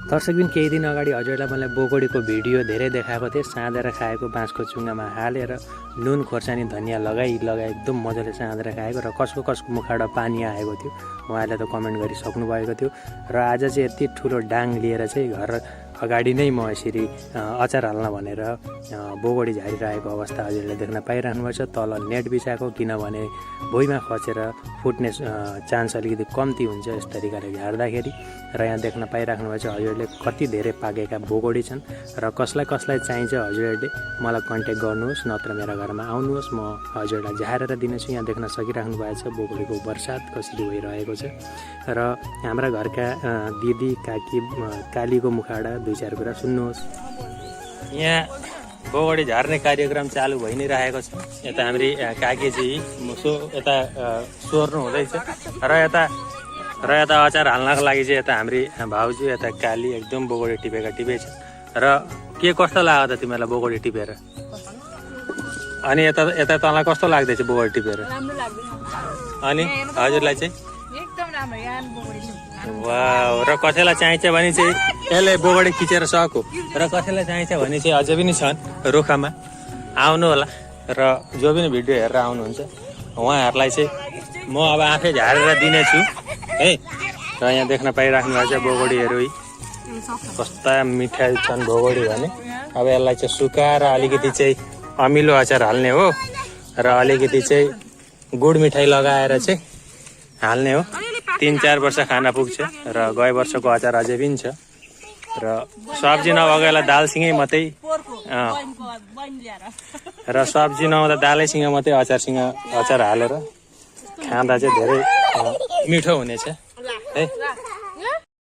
दर्शकबिन केही दिन अगाडि हजुरलाई मैले बोगडीको भिडियो धेरै देखाएको थिएँ। साँधेर खाएको बाँसको चुङ्गामा हालेर नुन खोर्सानी धनियाँ लगाई एकदम मजाले साँधेर खाएको र कसको मुखबाट पानी आएको थियो। उहाँले त कमेन्ट गरिसक्नु भएको थियो। र आज चाहिँ यति ठुलो डाङ लिएर चाहिँ घर अगाडि नै म यसरी अचार हाल्न भनेर बोगडी झारिरहेको अवस्था हजुरले देख्न पाइरहनुभएको छ। तल नेट बिछाएको, किनभने भुइँमा खसेर फुट्ने चान्स अलिकति कम्ती हुन्छ यस तरिकाले झार्दाखेरि। र यहाँ देख्न पाइराख्नु भएको छ हजुरले कति धेरै पाकेका बोगडी छन्। र कसलाई चाहिन्छ हजुरहरूले मलाई कन्ट्याक्ट गर्नुहोस्, नत्र मेरा घरमा आउनुहोस्, म हजुरलाई झारेर दिनेछु। यहाँ देख्न सकिराख्नु भएको छ बोगडीको बर्सात कसरी भइरहेको छ। र हाम्रा घरका दिदी काकी कालीको मुखबाट दुई चार कुरा सुन्नुहोस्। यहाँ बोगडी झार्ने कार्यक्रम चालु भइ नै रहेको छ। यता हाम्री काकीजी यता सोर्नु हुँदैछ र यता अचार हाल्नको लागि चाहिँ यता हाम्री भाउजू यता काली एकदम बोगडी टिपेछ। र के कस्तो लाग्यो त तिमीहरूलाई बोगडी टिपेर? अनि यता तँलाई कस्तो लाग्दैछ बोगडी टिपेर? अनि हजुरलाई चाहिँ एकदम राम्रो यार बोगडी। वाउ। र कसैलाई चाहिन्छ भने चाहिँ यसले बोगडी खिचेर सको। र कसैलाई चाहिन्छ भने चाहिँ अझै पनि छन् रुखमा, आउनु होला। र जो पनि भिडियो हेरेर आउनुहुन्छ उहाँहरूलाई चाहिँ म अब आफै झारेर दिनेछु है। र यहाँ देख्न पाइराख्नु भएको छ बोगडीहरू कस्ता मिठा छन् बोगडी भने। अब यसलाई चाहिँ सुकाएर अलिकति चाहिँ अमिलो अचार हाल्ने हो र अलिकति चाहिँ गुड मिठाई लगाएर चाहिँ हाल्ने हो। 3-4 वर्ष खाना पुग्छ र गए वर्षको अचार अझै पनि छ। र सब्जी नभएकोलाई दालसँगै मात्रै र सब्जी नहुँदा दालैसँग मात्रै अचार हालेर खाँदा चाहिँ धेरै मिठो हुनेछ है।